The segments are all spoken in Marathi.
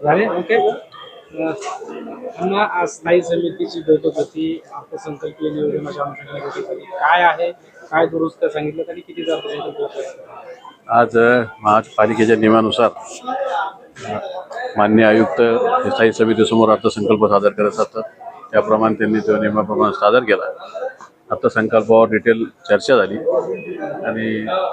झाले ओके. पुन्हा आज स्थायी समितीची बैठक होती, अर्थसंकल्पीय नियोजनाच्या अनुषंगाने बैठक झाली. काय आहे, काय दुरुस्त सांगितलं आणि किती अर्थसंकल्प होतोय? आज महापालिकेच्या नियमानुसार मान्य आयुक्त हे स्थायी समितीसमोर अर्थसंकल्प सादर करत असतात. त्याप्रमाणे त्यांनी तो नियमाप्रमाणे सादर केला. अर्थसंकल्पावर डिटेल चर्चा झाली आणि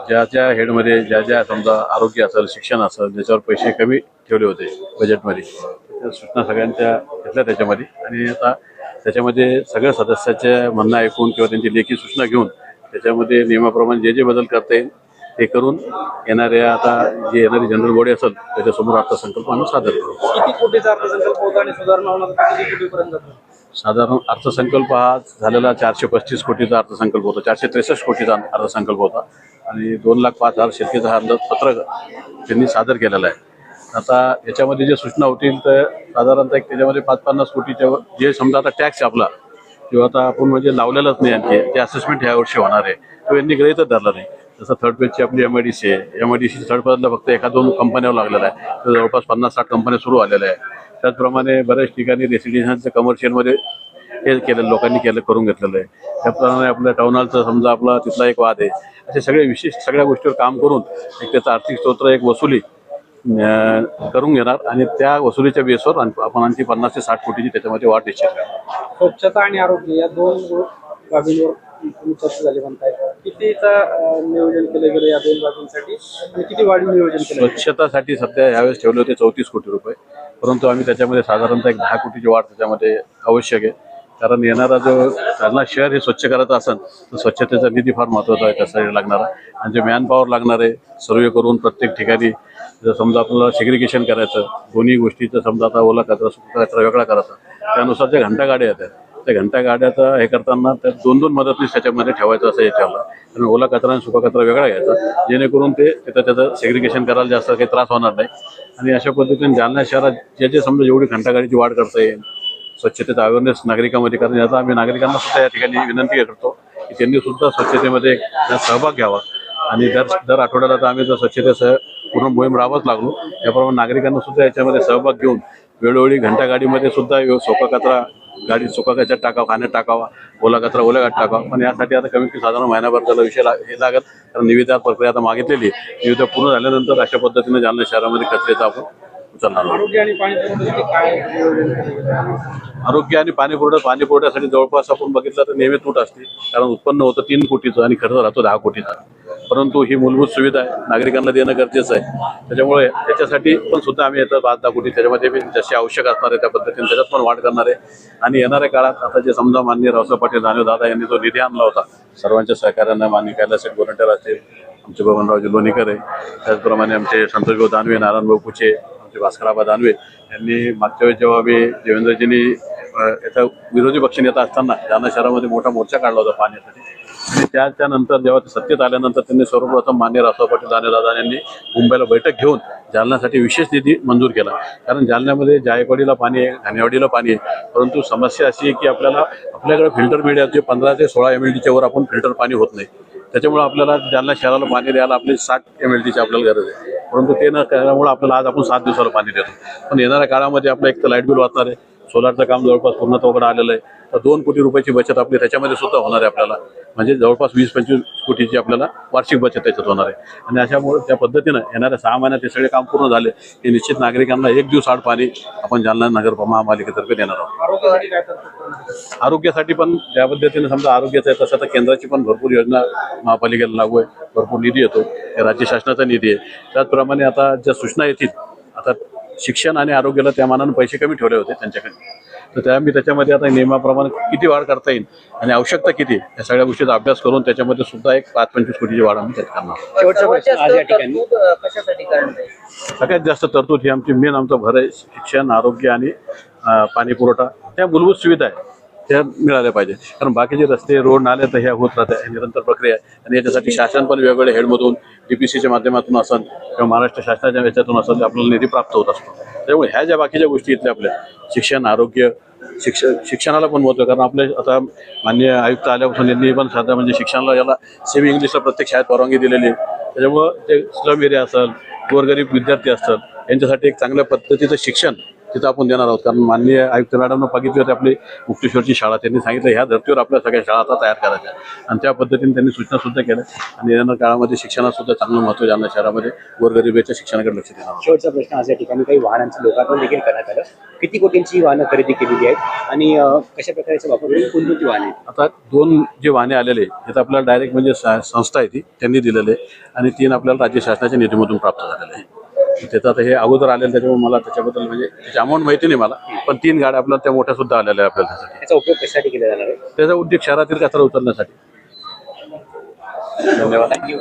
ज्या हेडमध्ये ज्या समजा आरोग्य असेल, शिक्षण असेल, ज्याच्यावर पैसे कमी ठेवले होते बजेटमध्ये, त्या सूचना सगळ्यांच्या घेतल्या त्याच्यामध्ये. आणि आता त्याच्यामध्ये सगळ्या सदस्याच्या म्हणणं ऐकून किंवा त्यांची लेखी सूचना घेऊन त्याच्यामध्ये नियमाप्रमाणे जे बदल करता येईल ते करून येणाऱ्या आता जे येणारी जनरल बॉडी असेल त्याच्यासमोर अर्थसंकल्प आम्ही सादर करू. किती कोटीचा अर्थसंकल्प होता आणि सुधारणा होणार तर किती कोटीपर्यंत जातो? साधारण अर्थसंकल्प हा झालेला 435 कोटीचा अर्थसंकल्प होता, 463 कोटीचा अर्थसंकल्प होता आणि 2,05,000 शेतकऱ्याचं हा अंदाजपत्रक त्यांनी सादर केलेला आहे. आता याच्यामध्ये जे सूचना होतील तर साधारणतः त्याच्यामध्ये 550 कोटीच्या जे समजा आता टॅक्स आपला किंवा आता आपण म्हणजे लावलेलाच नाही आणखी ते असेसमेंट ह्या वर्षी होणार आहे तो यांनी गृहीतच धरला नाही. जसं थर्ड पेजची आपली MIDC आहे, MIDC थर्ड पेजला फक्त 1-2 कंपन्यावर लागलेला आहे, तर जवळपास 50-60 कंपन्या सुरू आलेल्या आहे. त्याचप्रमाणे बऱ्याच ठिकाणी रेसिडेन्शियलचं कमर्शियलमध्ये हे केलेलं लोकांनी करून घेतलेलं आहे. त्याप्रमाणे आपल्या टाऊन हॉलचा समजा आपला तिथला एक वाद आहे. असे सगळे विशिष्ट सगळ्या गोष्टीवर काम करून एक त्याचं आर्थिक स्तोत्र एक वसुली करून घेणार आणि त्या वसुलीच्या बेसवर आपण आणखी 50 ते 60 कोटीची त्याच्यामध्ये वाढ निश्चित करणार. स्वच्छता आणि आरोग्य या दोन बाबींवर चर्चा झाली म्हणताय. कितीचं नियोजन केलं गेलं या दोन बाबींसाठी आणि किती वाढीव नियोजन केलं? स्वच्छतासाठी सध्या यावेळेस ठेवले होते 34 कोटी रुपये, परंतु आम्ही त्याच्यामध्ये साधारणतः एक 10 कोटीची वाढ त्याच्यामध्ये आवश्यक आहे. कारण येणारा जो जालना शहर हे स्वच्छ करायचं असेल तर स्वच्छतेचा निधी फार महत्त्वाचा आहे त्यासाठी लागणारा. आणि जे मॅनपॉवर लागणार आहे सर्वे करून प्रत्येक ठिकाणी जर समजा आपल्याला सेग्रिगेशन करायचं दोन्ही गोष्टीचं समजा आता ओला कचरा सुका कचरा वेगळा करायचा त्यानुसार ज्या घंटा गाड्या येतात त्या घंटा गाड्याचं हे करताना त्या 2-2 मदतनीस त्याच्यामध्ये ठेवायचं असं हे ठेवलं. आणि ओला कचरा आणि सुका कचरा वेगळा घ्यायचा जेणेकरून ते तिथं त्याचं सेग्रिगेशन करायला जास्त काही त्रास होणार नाही. आणि अशा पद्धतीने जालना शहरात जे समजा जेवढी घंटा गाडीची वाढ करता येईल स्वच्छतेचा अवेअरनेस नागरिकांमध्ये कारण याचा आम्ही नागरिकांना सुद्धा या ठिकाणी विनंती करतो की त्यांनी सुद्धा स्वच्छतेमध्ये सहभाग घ्यावा. आणि दर आठवड्याला तर आम्ही जर स्वच्छतेसह पूर्ण मोहीम राबवत लागलो त्याप्रमाणे नागरिकांना सुद्धा याच्यामध्ये सहभाग घेऊन वेळोवेळी घंटा गाडीमध्ये सुद्धा सुका कचरा गाडी सुका कचरा टाकावा, खाण्यात टाकावा, ओला कचरा ओल्या गाडीत टाकावा. पण यासाठी आता कमीत कमी साधारण महिनाभर त्याला विषय हे लागत कारण निविदा प्रक्रिया आता मागितलेली निविदा पूर्ण झाल्यानंतर अशा पद्धतीने जालना शहरामध्ये कचऱ्याचा आपण उचलणार. आरोग्य आणि पाणी पुरवठ्यासाठी काय नियोजन केलं गेलं? आरोग्य आणि पाणी पुरवठ्यासाठी जवळपास आपण बघितलं तर नेहमी तूट असते कारण उत्पन्न होतं 3 कोटीचं आणि खर्च राहतो 10 कोटीचा. परंतु ही मूलभूत सुविधा आहे नागरिकांना देणं गरजेचं आहे. त्याच्यामुळे त्याच्यासाठी पण सुद्धा आम्ही येतं 5-10 कोटी त्याच्यामध्ये जसे आवश्यक असणार आहे त्या पद्धतीने त्याच्यात पण वाढ करणार आहे. आणि येणाऱ्या काळात आता जे समजा माननीय रावसाहेब पाटील दादा यांनी जो निधी आणला होता सर्वांच्या सहकार्यानं माननीय कैलास व्हॉलंटियर असतील आमचे बबनरावजी लोणीकर आहे त्याचप्रमाणे आमचे संतोषभाऊ दानवे, नारायणभाऊ कुचे, आमचे भास्करराव दानवे यांनी मागच्या वेळेस जेव्हा आम्ही देवेंद्रजींनी याचा विरोधी पक्षनेता असताना जालना शहरामध्ये मोठा मोर्चा काढला होता पाण्यासाठी. आणि त्यानंतर जेव्हा ते सत्तेत आल्यानंतर त्यांनी सर्वप्रथम माननीय रावसाहेब पाटील दादा यांनी मुंबईला बैठक घेऊन जालन्यासाठी विशेष निधी मंजूर केला. कारण जालन्यामध्ये जायकवाडीला पाणी आहे, घाणेवाडीला पाणी आहे, परंतु समस्या अशी आहे की आपल्याकडे फिल्टर मीडिया जे 15 ते 16 MLDच्या वर आपण फिल्टर पाणी होत नाही. त्याच्यामुळे आपल्याला जालना शहराला पाणी द्यायला आपली 60 MLDची आपल्याला गरज आहे. परंतु ते न केल्यामुळे आपल्याला आज आपण 7 दिवसाला पाणी देतो. पण येणाऱ्या काळामध्ये आपलं एक तर लाईट बिल वाचणार आहे, सोलारचं काम जवळपास पूर्णत्वाकडे आलेलं आहे, तर 2 कोटी रुपयाची बचत आपली त्याच्यामध्ये सुद्धा होणार आहे आपल्याला. म्हणजे जवळपास 20-25 कोटीची आपल्याला वार्षिक बचत त्याच्यात होणार आहे. आणि अशामुळे त्या पद्धतीनं येणाऱ्या 6 महिन्यात ते सगळे काम पूर्ण झाले की निश्चित नागरिकांना 1 दिवस आड पाणी आपण जालना नगर महापालिकेतर्फे देणार आहोत. आरोग्यासाठी काय तरतूद? आरोग्यासाठी पण ज्या पद्धतीने समजा आरोग्याचं आहे तसं तर केंद्राची पण भरपूर योजना महापालिकेला लागू आहे, भरपूर निधी येतो, राज्य शासनाचा निधी आहे. त्याचप्रमाणे आता ज्या सूचना येतील आता शिक्षण आणि आरोग्याला त्या मानाने पैसे कमी ठेवले होते त्यांच्याकडे तर त्याच्यामध्ये आता नियमाप्रमाणे किती वाढ करता येईल आणि आवश्यकता किती या सगळ्या गोष्टीचा अभ्यास करून त्याच्यामध्ये सुद्धा एक 5-25 कोटीची वाढ आम्ही त्यात करणार. शेवटचा प्रश्न आज या ठिकाणी कशासाठी करणार आहे? सगळ्यात जास्त तरतूद ही आमची मेन आमचा भर आहे शिक्षण, आरोग्य आणि पाणी पुरवठा त्या मूलभूत सुविधा आहे त्या मिळाल्या पाहिजे. कारण बाकीचे रस्ते रोड नाले तर ह्या होत राहतात निरंतर प्रक्रिया आहे. आणि याच्यासाठी शासन पण वेगवेगळे हेडमधून DPCच्या माध्यमातून असेल किंवा महाराष्ट्र शासनाच्या याच्यातून असेल आपल्याला निधी प्राप्त होत असतो. त्यामुळे ह्या ज्या बाकीच्या गोष्टी इथल्या आपल्या शिक्षण, आरोग्य, शिक्षणाला पण महत्त्व कारण आपले आता माननीय आयुक्त आल्यापासून यांनी पण साधा म्हणजे शिक्षणाला याला सेमी इंग्लिशला प्रत्येक शाळेत परवानगी दिलेली आहे. त्याच्यामुळं ते स्लम एरिया असेल, गोरगरीब विद्यार्थी असतात यांच्यासाठी एक चांगल्या पद्धतीचं शिक्षण तिथं आपण देणार आहोत. कारण माननीय आयुक्त मॅडमनं बघितली होती आपली मुक्तेश्वरची शाळा, त्यांनी सांगितलं ह्या धर्तीवर आपल्या सगळ्या शाळा आता तयार करायच्या आणि त्या पद्धतीने त्यांनी सूचना सुद्धा केल्या आणि येणाऱ्या काळामध्ये शिक्षणात सुद्धा चांगलं महत्त्व जालना शहरामध्ये गोरगरिबीच्या शिक्षणाकडे लक्ष देणार आहोत. शेवटचा प्रश्न आज या ठिकाणी काही वाहनांचं लोकार्पण देखील करण्यात आलं. किती कोटींची वाहनं खरेदी केलेली आहेत आणि कशा प्रकारचा वापर करून कोणती वाहने आहेत? आता 2 जे वाहने आलेले हे तर आपल्याला डायरेक्ट म्हणजे संस्था आहे ती त्यांनी दिलेले आणि 3 आपल्याला राज्य शासनाच्या निधीमधून प्राप्त झालेले आहे. त्याचं आता हे अगोदर आलेलं त्याच्यामुळे मला त्याच्याबद्दल म्हणजे त्याची अमाऊंट माहिती नाही मला, पण 3 गाड्या आपल्याला त्या मोठ्या सुद्धा आलेल्या आहे आपल्याला त्यासाठी. त्याचा उपयोग कशासाठी केला जाणार आहे? त्याचा उद्योग शहरातील कचरा उचलण्यासाठी. धन्यवाद. थँक्यू.